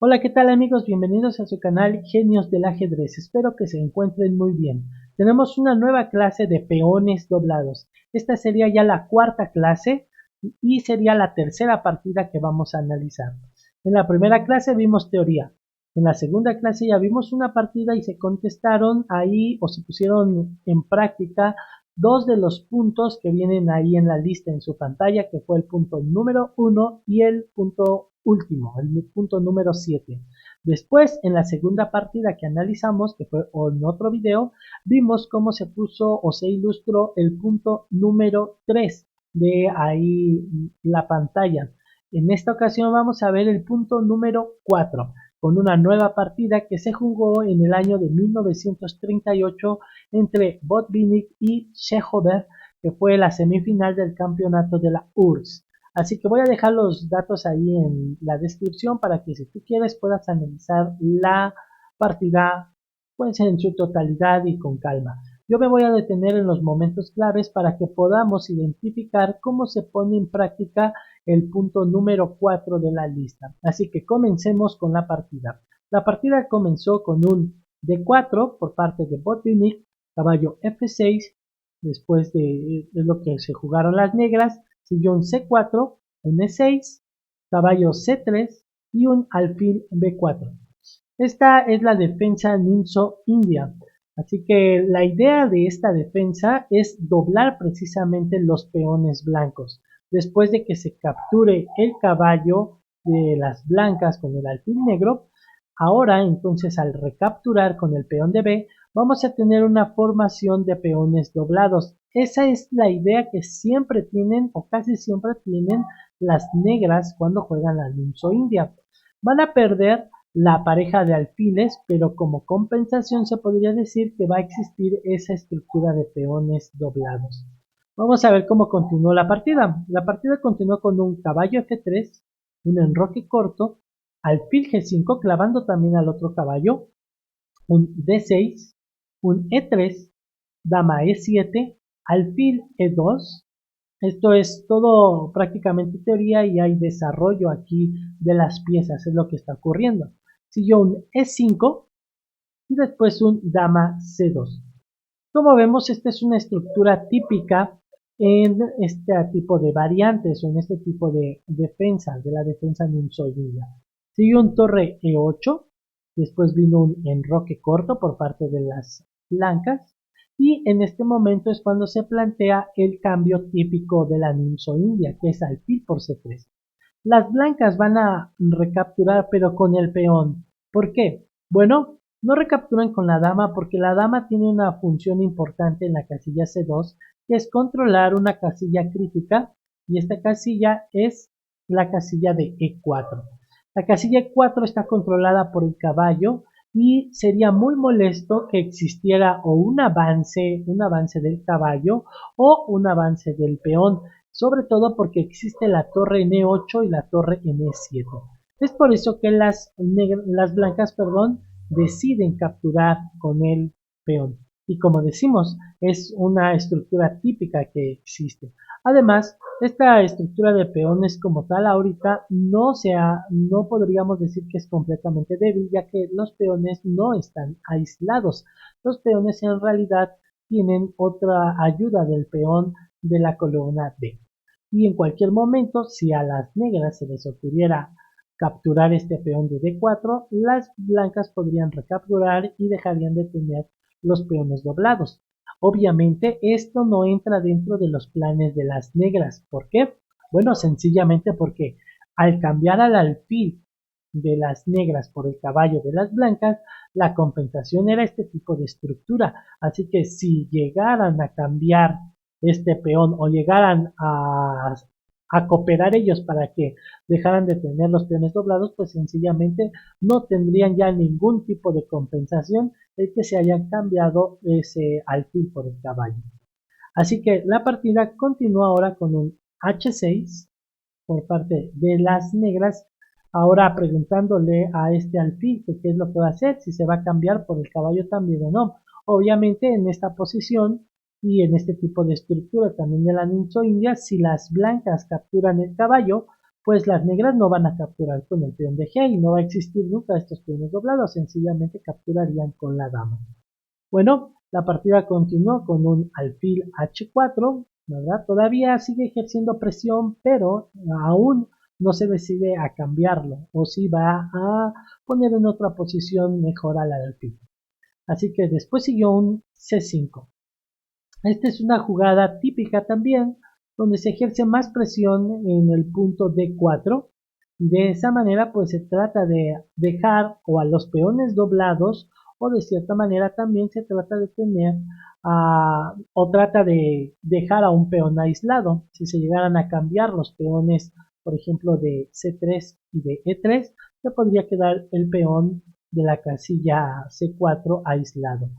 Hola, ¿qué tal amigos? Bienvenidos a su canal Genios del Ajedrez. Espero que se encuentren muy bien. Tenemos una nueva clase de peones doblados. Esta sería ya la cuarta clase y sería la tercera partida que vamos a analizar. En la primera clase vimos teoría. En la segunda clase ya vimos una partida y se contestaron ahí o se pusieron en práctica dos de los puntos que vienen ahí en la lista en su pantalla, que fue el punto número 1 y el punto último, el punto número 7. Después, en la segunda partida que analizamos, que fue en otro video, vimos cómo se puso o se ilustró el punto número 3 de ahí la pantalla. En esta ocasión vamos a ver el punto número 4 con una nueva partida que se jugó en el año de 1938 entre Botvinnik y Shehover, que fue la semifinal del campeonato de la URSS. Así que voy a dejar los datos ahí en la descripción para que si tú quieres puedas analizar la partida pues en su totalidad y con calma. Yo me voy a detener en los momentos claves para que podamos identificar cómo se pone en práctica el punto número 4 de la lista. Así que comencemos con la partida. La partida comenzó con un D4 por parte de Botvinnik, caballo F6, después de lo que se jugaron las negras, siguió un C4, un E6, caballo C3 y un alfil B4. Esta es la defensa Ninso-India. Así que la idea de esta defensa es doblar precisamente los peones blancos. Después de que se capture el caballo de las blancas con el alfil negro, ahora entonces al recapturar con el peón de B, vamos a tener una formación de peones doblados. Esa es la idea que siempre tienen o casi siempre tienen las negras cuando juegan la Ninso-India. Van a perder la pareja de alfiles, pero como compensación se podría decir que va a existir esa estructura de peones doblados. Vamos a ver cómo continuó la partida. La partida continuó con un caballo F3, un enroque corto, alfil G5 clavando también al otro caballo, un D6, un E3, dama E7, alfil E2. Esto es todo prácticamente teoría y hay desarrollo aquí de las piezas, es lo que está ocurriendo. Siguió un E5 y después un dama C2. Como vemos, esta es una estructura típica en este tipo de variantes o en este tipo de defensa, de la defensa ninsoidina. Siguió un torre E8, después vino un enroque corto por parte de las blancas y en este momento es cuando se plantea el cambio típico de la ninsoindia, que es alfil por C3. Las blancas van a recapturar pero con el peón. ¿Por qué? Bueno, no recapturan con la dama porque la dama tiene una función importante en la casilla C2 que es controlar una casilla crítica y esta casilla es la casilla de E4. La casilla E4 está controlada por el caballo y sería muy molesto que existiera o un avance del caballo o un avance del peón, sobre todo porque existe la torre en E8 y la torre en E7. Es por eso que las blancas deciden capturar con el peón. Y como decimos, es una estructura típica que existe. Además, esta estructura de peones como tal ahorita no podríamos decir que es completamente débil, ya que los peones no están aislados. Los peones en realidad tienen otra ayuda del peón de la columna B. Y en cualquier momento, si a las negras se les ocurriera capturar este peón de D4, las blancas podrían recapturar y dejarían de tener los peones doblados. Obviamente esto no entra dentro de los planes de las negras. ¿Por qué? Bueno, sencillamente porque al cambiar al alfil de las negras por el caballo de las blancas, la compensación era este tipo de estructura. Así que si llegaran a cambiar este peón o llegaran a cooperar ellos para que dejaran de tener los peones doblados, pues sencillamente no tendrían ya ningún tipo de compensación el que se haya cambiado ese alfil por el caballo. Así que la partida continúa ahora con un H6 por parte de las negras, ahora preguntándole a este alfil que qué es lo que va a hacer, si se va a cambiar por el caballo también o no. Obviamente en esta posición y en este tipo de estructura también de la ninso india, si las blancas capturan el caballo, pues las negras no van a capturar con el peón de G y no va a existir nunca estos peones doblados, sencillamente capturarían con la dama. Bueno, la partida continuó con un alfil H4, ¿verdad? Todavía sigue ejerciendo presión, pero aún no se decide a cambiarlo o si va a poner en otra posición mejor al alfil. Así que después siguió un C5. Esta es una jugada típica también, donde se ejerce más presión en el punto D4 y de esa manera pues se trata de dejar o a los peones doblados o de cierta manera también se trata de tener o trata de dejar a un peón aislado. Si se llegaran a cambiar los peones, por ejemplo, de C3 y de E3, se podría quedar el peón de la casilla C4 aislado.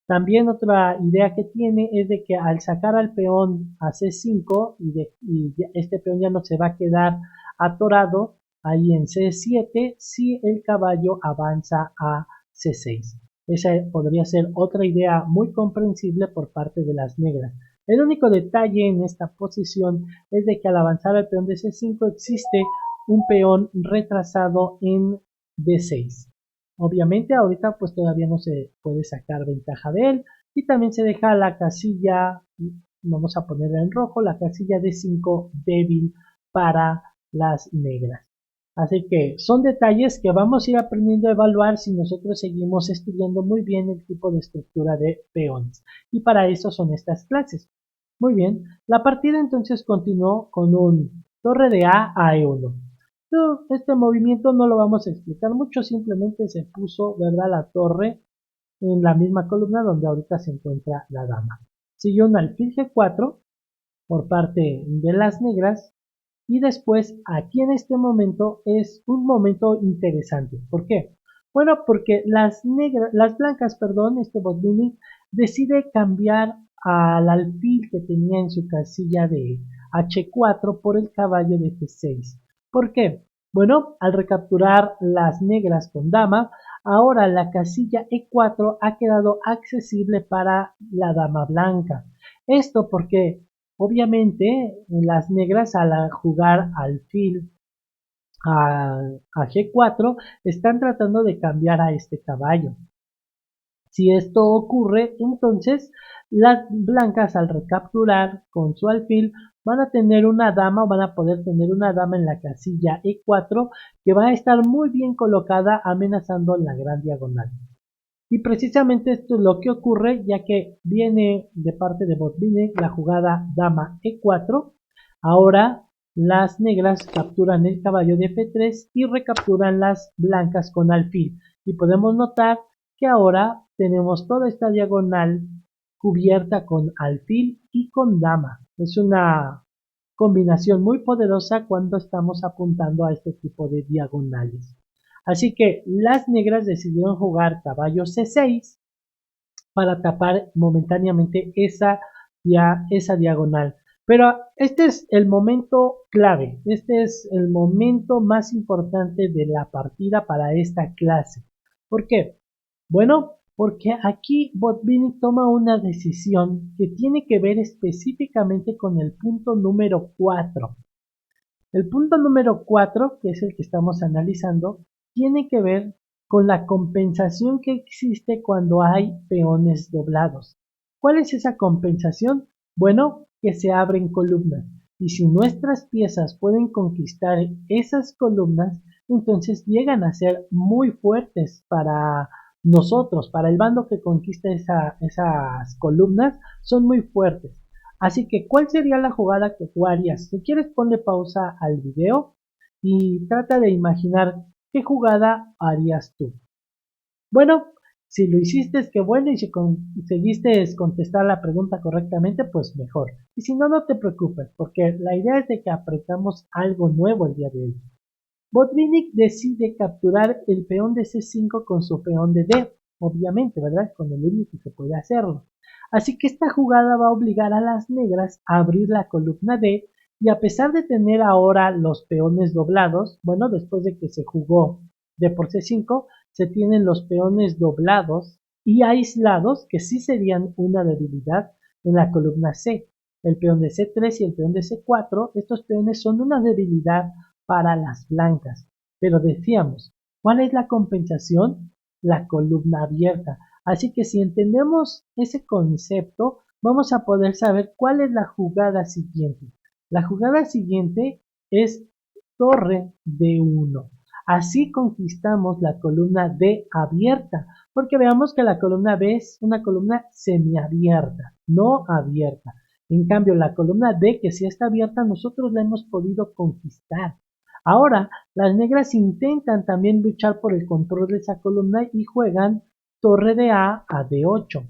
También otra idea que tiene es de que al sacar al peón a C5 y este peón ya no se va a quedar atorado ahí en C7 si el caballo avanza a C6. Esa podría ser otra idea muy comprensible por parte de las negras. El único detalle en esta posición es de que al avanzar al peón de C5 existe un peón retrasado en D6. Obviamente ahorita pues todavía no se puede sacar ventaja de él y también se deja la casilla, vamos a ponerla en rojo, la casilla D5 débil para las negras. Así que son detalles que vamos a ir aprendiendo a evaluar si nosotros seguimos estudiando muy bien el tipo de estructura de peones. Y para eso son estas clases. Muy bien, la partida entonces continuó con un torre de A a E1. Este movimiento no lo vamos a explicar mucho, simplemente se puso, ¿verdad?, la torre en la misma columna donde ahorita se encuentra la dama. Siguió un alfil G4 por parte de las negras y después aquí en este momento es un momento interesante. ¿Por qué? Bueno, porque las blancas, este Botvinnik decide cambiar al alfil que tenía en su casilla de H4 por el caballo de G6. ¿Por qué? Bueno, al recapturar las negras con dama, ahora la casilla E4 ha quedado accesible para la dama blanca. Esto porque obviamente las negras al jugar alfil a G4 están tratando de cambiar a este caballo. Si esto ocurre, entonces las blancas al recapturar con su alfil van a tener una dama o van a poder tener una dama en la casilla E4 que va a estar muy bien colocada amenazando la gran diagonal. Y precisamente esto es lo que ocurre ya que viene de parte de Botvinnik la jugada dama E4. Ahora las negras capturan el caballo de F3 y recapturan las blancas con alfil. Y podemos notar que ahora tenemos toda esta diagonal cubierta con alfil y con dama. Es una combinación muy poderosa cuando estamos apuntando a este tipo de diagonales. Así que las negras decidieron jugar caballo C6 para tapar momentáneamente esa diagonal. Pero este es el momento clave, este es el momento más importante de la partida para esta clase. ¿Por qué? Bueno, porque aquí Botvinnik toma una decisión que tiene que ver específicamente con el punto número 4. El punto número 4, que es el que estamos analizando, tiene que ver con la compensación que existe cuando hay peones doblados. ¿Cuál es esa compensación? Bueno, que se abren columnas. Y si nuestras piezas pueden conquistar esas columnas, entonces llegan a ser muy fuertes para nosotros, para el bando que conquista esas columnas, son muy fuertes. Así que, ¿cuál sería la jugada que tú harías? Si quieres, ponle pausa al video y trata de imaginar qué jugada harías tú. Bueno, si lo hiciste, es que bueno, y si conseguiste contestar la pregunta correctamente, pues mejor. Y si no, no te preocupes, porque la idea es de que aprendamos algo nuevo el día de hoy. Botvinnik decide capturar el peón de C5 con su peón de D, obviamente, ¿verdad? Con el único que puede hacerlo. Así que esta jugada va a obligar a las negras a abrir la columna D y a pesar de tener ahora los peones doblados, bueno, después de que se jugó D por C5, se tienen los peones doblados y aislados que sí serían una debilidad en la columna C. El peón de C3 y el peón de C4, estos peones son una debilidad para las blancas. Pero decíamos, ¿cuál es la compensación? La columna abierta. Así que si entendemos ese concepto, vamos a poder saber cuál es la jugada siguiente. La jugada siguiente es torre D1. Así conquistamos la columna D abierta, porque veamos que la columna B es una columna semiabierta, no abierta. En cambio, la columna D, que sí está abierta, nosotros la hemos podido conquistar. Ahora, las negras intentan también luchar por el control de esa columna y juegan torre de A a D8.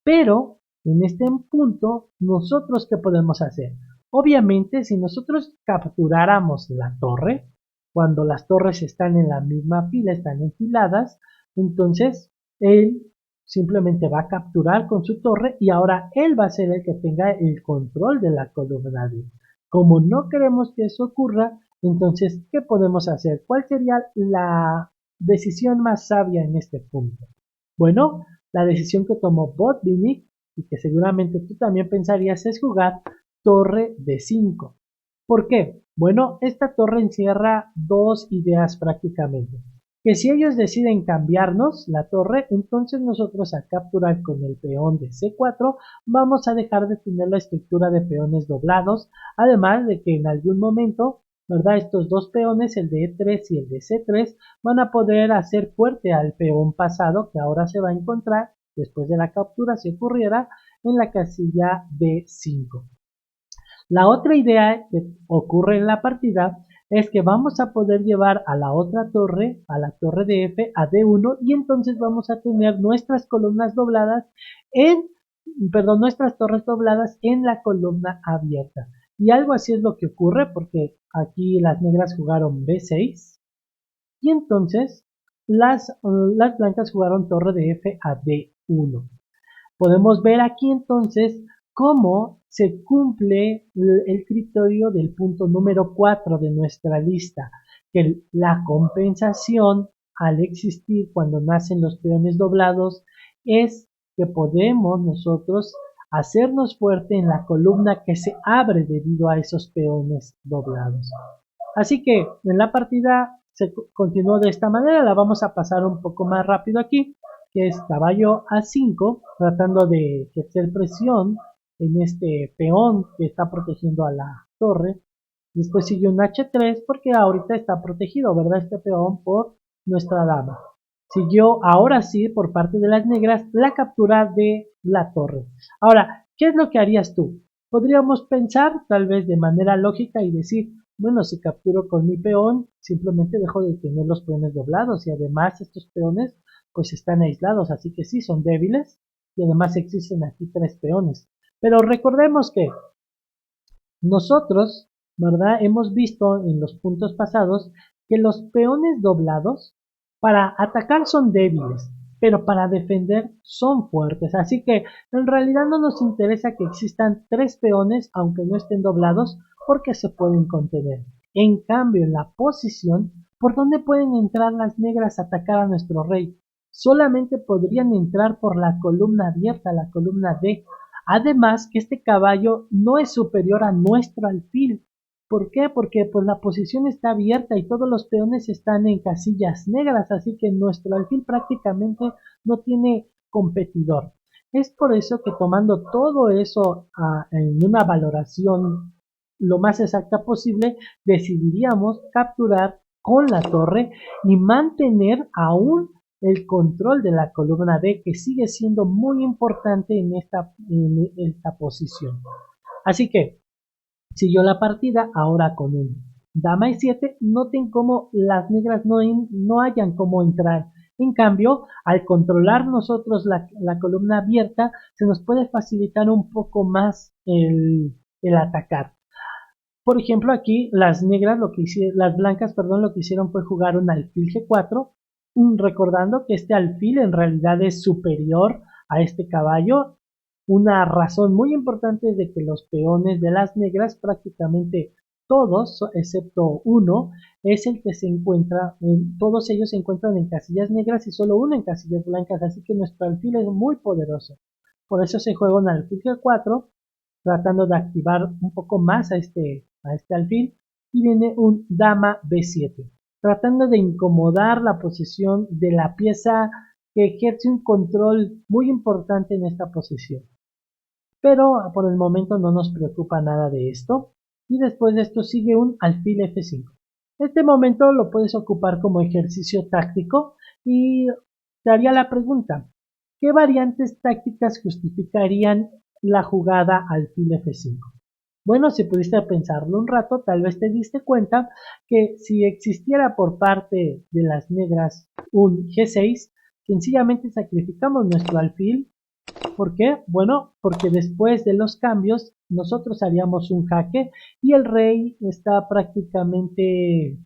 Pero, en este punto, ¿nosotros qué podemos hacer? Obviamente, si nosotros capturáramos la torre, cuando las torres están en la misma fila, están enfiladas, entonces él simplemente va a capturar con su torre y ahora él va a ser el que tenga el control de la columna D. Como no queremos que eso ocurra, entonces, ¿qué podemos hacer? ¿Cuál sería la decisión más sabia en este punto? Bueno, la decisión que tomó Botvinnik y que seguramente tú también pensarías es jugar torre de 5. ¿Por qué? Bueno, esta torre encierra dos ideas prácticamente. Que si ellos deciden cambiarnos la torre, entonces nosotros a capturar con el peón de C4 vamos a dejar de tener la estructura de peones doblados, además de que en algún momento, ¿verdad? Estos dos peones, el de E3 y el de C3, van a poder hacer fuerte al peón pasado que ahora se va a encontrar después de la captura si ocurriera en la casilla D5. La otra idea que ocurre en la partida es que vamos a poder llevar a la otra torre, a la torre de F, a D1 y entonces vamos a tener nuestras columnas dobladas nuestras torres dobladas en la columna abierta. Y algo así es lo que ocurre porque aquí las negras jugaron B6 y entonces las blancas jugaron torre de F a D1. Podemos ver aquí entonces cómo se cumple el criterio del punto número 4 de nuestra lista, que la compensación al existir cuando nacen los peones doblados es que podemos nosotros hacernos fuerte en la columna que se abre debido a esos peones doblados. Así que en la partida se continuó de esta manera, la vamos a pasar un poco más rápido aquí, que es caballo A5, tratando de ejercer presión en este peón que está protegiendo a la torre. Después sigue un H3 porque ahorita está protegido, ¿verdad? Este peón por nuestra dama. Siguió ahora sí por parte de las negras la captura de la torre. Ahora, ¿qué es lo que harías tú? Podríamos pensar tal vez de manera lógica y decir, bueno, si capturo con mi peón, simplemente dejo de tener los peones doblados y además estos peones pues están aislados, así que sí, son débiles y además existen aquí tres peones. Pero recordemos que nosotros, ¿verdad? Hemos visto en los puntos pasados que los peones doblados para atacar son débiles, pero para defender son fuertes. Así que en realidad no nos interesa que existan tres peones aunque no estén doblados porque se pueden contener. En cambio, en la posición, ¿por dónde pueden entrar las negras a atacar a nuestro rey? Solamente podrían entrar por la columna abierta, la columna D. Además que este caballo no es superior a nuestro alfil. ¿Por qué? Porque pues la posición está abierta y todos los peones están en casillas negras, así que nuestro alfil prácticamente no tiene competidor. Es por eso que tomando todo eso en una valoración lo más exacta posible, decidiríamos capturar con la torre y mantener aún el control de la columna D, que sigue siendo muy importante en esta posición. Así que siguió la partida ahora con un dama e7. Noten cómo las negras no hayan cómo entrar. En cambio, al controlar nosotros la columna abierta, se nos puede facilitar un poco más el atacar. Por ejemplo, aquí las negras, las blancas, perdón, lo que hicieron fue jugar un alfil G4, recordando que este alfil en realidad es superior a este caballo. Una razón muy importante es de que los peones de las negras, prácticamente todos, excepto uno, es el que se encuentra, todos ellos se encuentran en casillas negras y solo uno en casillas blancas, así que nuestro alfil es muy poderoso. Por eso se juega un alfil G4, tratando de activar un poco más a este alfil. y viene un dama B7, tratando de incomodar la posición de la pieza que ejerce un control muy importante en esta posición. Pero por el momento no nos preocupa nada de esto. Y después de esto sigue un alfil F5. Este momento lo puedes ocupar como ejercicio táctico y te haría la pregunta, ¿qué variantes tácticas justificarían la jugada alfil F5? Bueno, si pudiste pensarlo un rato, tal vez te diste cuenta que si existiera por parte de las negras un G6, sencillamente sacrificamos nuestro alfil. ¿Por qué? Bueno, porque después de los cambios nosotros haríamos un jaque y el rey está prácticamente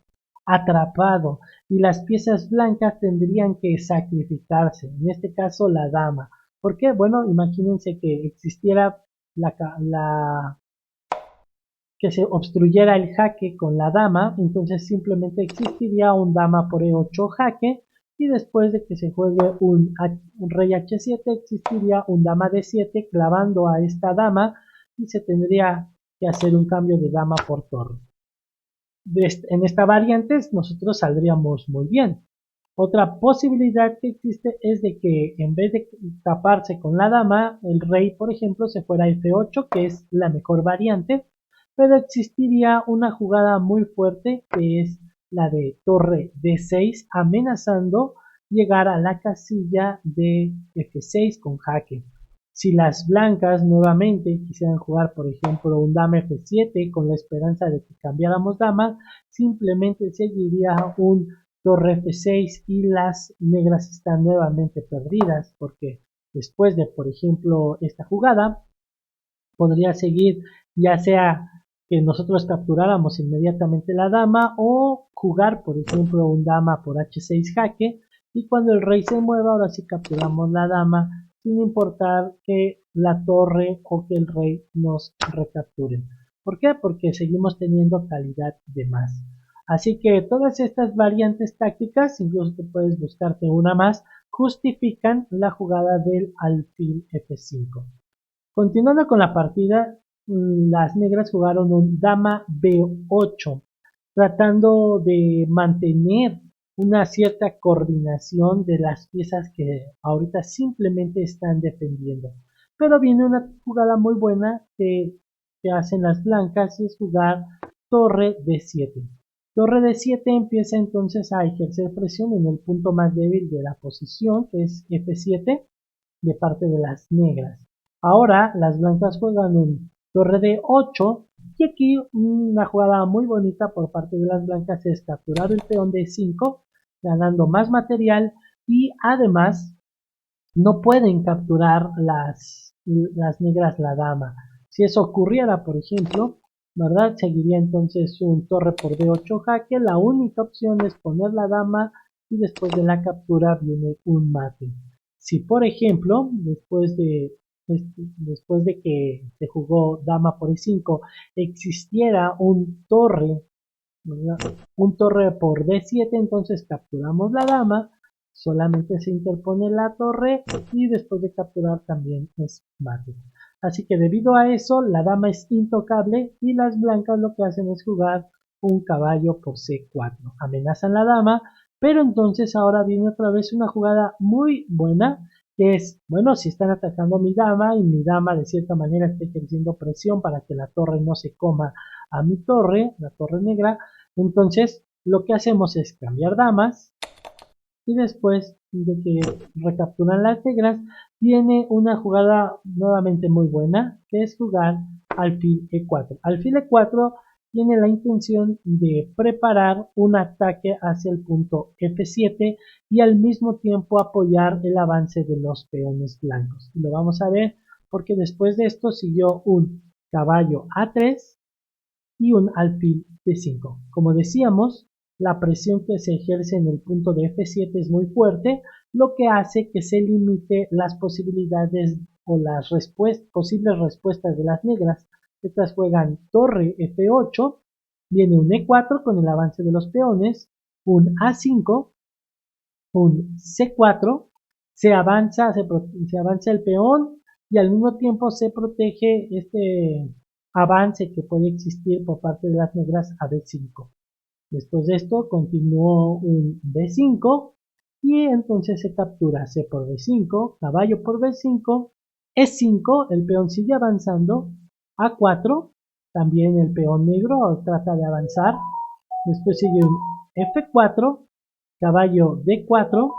atrapado y las piezas blancas tendrían que sacrificarse, en este caso la dama. ¿Por qué? Bueno, imagínense que existiera que se obstruyera el jaque con la dama, entonces simplemente existiría un dama por E8 jaque y después de que se juegue un rey H7 existiría un dama D7 clavando a esta dama y se tendría que hacer un cambio de dama por torre. En esta variante nosotros saldríamos muy bien. Otra posibilidad que existe es de que en vez de taparse con la dama, el rey, por ejemplo, se fuera a F8, que es la mejor variante, pero existiría una jugada muy fuerte que es la de torre D6, amenazando llegar a la casilla de F6 con jaque. Si las blancas nuevamente quisieran jugar, por ejemplo, un dama F7 con la esperanza de que cambiáramos dama, simplemente seguiría un torre F6 y las negras están nuevamente perdidas porque después de, por ejemplo, esta jugada, podría seguir ya sea que nosotros capturáramos inmediatamente la dama o jugar, por ejemplo, un dama por H6 jaque y cuando el rey se mueva, ahora sí capturamos la dama sin importar que la torre o que el rey nos recapturen. ¿Por qué? Porque seguimos teniendo calidad de más. Así que todas estas variantes tácticas, incluso te puedes buscarte una más, justifican la jugada del alfil F5. Continuando con la partida, las negras jugaron un dama B8, tratando de mantener una cierta coordinación de las piezas que ahorita simplemente están defendiendo. Pero viene una jugada muy buena que hacen las blancas y es jugar torre D7. Torre D7 empieza entonces a ejercer presión en el punto más débil de la posición, que es F7, de parte de las negras. Ahora las blancas juegan un torre de 8 y aquí una jugada muy bonita por parte de las blancas es capturar el peón de 5 ganando más material y además no pueden capturar las negras la dama. Si eso ocurriera, por ejemplo, ¿verdad? Seguiría entonces un torre por D8 jaque. La única opción es poner la dama y después de la captura viene un mate. Si por ejemplo, después de que se jugó dama por E5, existiera un torre por D7, entonces capturamos la dama, solamente se interpone la torre y después de capturar también es mate. Así que debido a eso, la dama es intocable y las blancas lo que hacen es jugar un caballo por C4. Amenazan la dama, pero entonces ahora viene otra vez una jugada muy buena que es, bueno, si están atacando a mi dama y mi dama de cierta manera está ejerciendo presión para que la torre no se coma a mi torre, la torre negra, entonces lo que hacemos es cambiar damas y después de que recapturan las negras viene una jugada nuevamente muy buena que es jugar alfil E4. Alfil E4 tiene la intención de preparar un ataque hacia el punto F7 y al mismo tiempo apoyar el avance de los peones blancos. Y lo vamos a ver porque después de esto siguió un caballo A3 y un alfil D5. Como decíamos, la presión que se ejerce en el punto de F7 es muy fuerte, lo que hace que se limite las posibilidades o las posibles respuestas de las negras. Estas juegan torre F8, viene un E4 con el avance de los peones, un A5, un C4, se avanza el peón y al mismo tiempo se protege este avance que puede existir por parte de las negras a B5. Después de esto continuó un B5 y entonces se captura C por B5, caballo por B5, E5, el peón sigue avanzando, A4, también el peón negro trata de avanzar, después sigue un F4, caballo D4,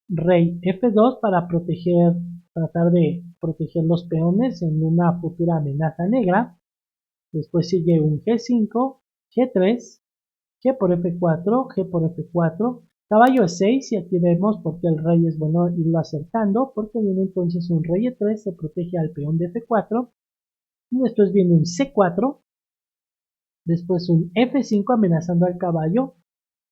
rey F2 para tratar de proteger los peones en una futura amenaza negra, después sigue un G5, G3, G por F4, G por F4, caballo E6 y aquí vemos porque el rey es bueno irlo acercando porque viene entonces un rey E3, se protege al peón de F4 y después viene un C4, después un F5 amenazando al caballo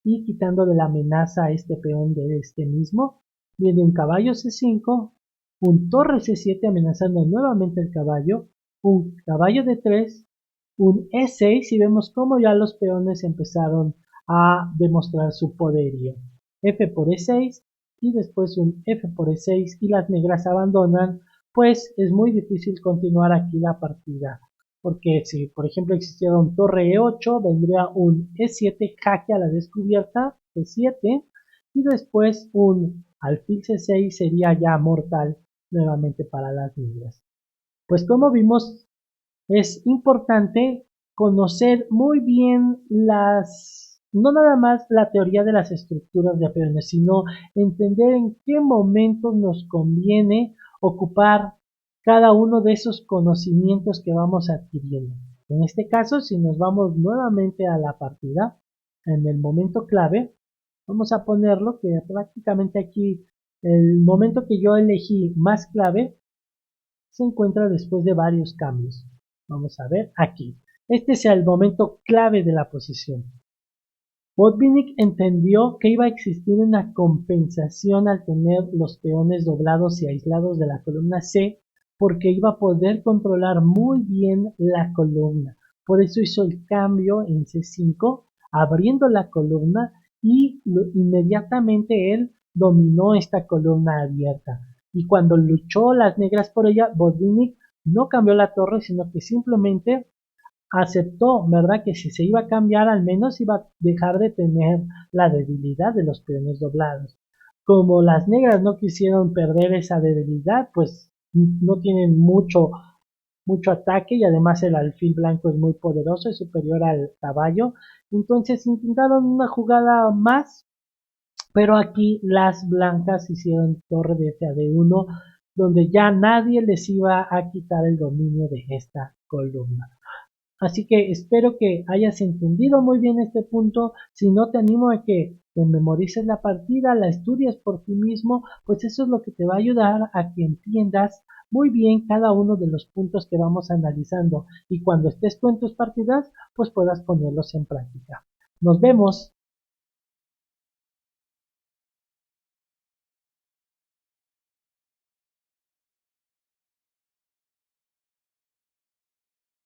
y quitando de la amenaza a este peón de este mismo, viene un caballo C5, un torre C7 amenazando nuevamente el caballo, un caballo D3, un E6 y vemos cómo ya los peones empezaron a demostrar su poderío. F por E6 y después un F por E6 y las negras abandonan, pues es muy difícil continuar aquí la partida. Porque si por ejemplo existiera un torre E8, vendría un E7 jaque a la descubierta, E7, y después un alfil C6 sería ya mortal nuevamente para las negras. Pues como vimos, es importante conocer muy bien no nada más la teoría de las estructuras de peones, sino entender en qué momento nos conviene ocupar cada uno de esos conocimientos que vamos adquiriendo. En este caso, si nos vamos nuevamente a la partida, en el momento clave, vamos a ponerlo que prácticamente aquí el momento que yo elegí más clave se encuentra después de varios cambios. Vamos a ver aquí. Este es el momento clave de la posición. Botvinnik entendió que iba a existir una compensación al tener los peones doblados y aislados de la columna C, porque iba a poder controlar muy bien la columna. Por eso hizo el cambio en C5, abriendo la columna y inmediatamente él dominó esta columna abierta. Y cuando luchó las negras por ella, Botvinnik no cambió la torre, sino que simplemente aceptó, ¿verdad? Que si se iba a cambiar, al menos iba a dejar de tener la debilidad de los peones doblados. Como las negras no quisieron perder esa debilidad, pues no tienen mucho ataque y además el alfil blanco es muy poderoso, es superior al caballo. Entonces intentaron una jugada más, pero aquí las blancas hicieron torre de F a D1, donde ya nadie les iba a quitar el dominio de esta columna. Así que espero que hayas entendido muy bien este punto. Si no, te animo a que te memorices la partida, la estudies por ti mismo, pues eso es lo que te va a ayudar a que entiendas muy bien cada uno de los puntos que vamos analizando y cuando estés tú en tus partidas, pues puedas ponerlos en práctica. Nos vemos.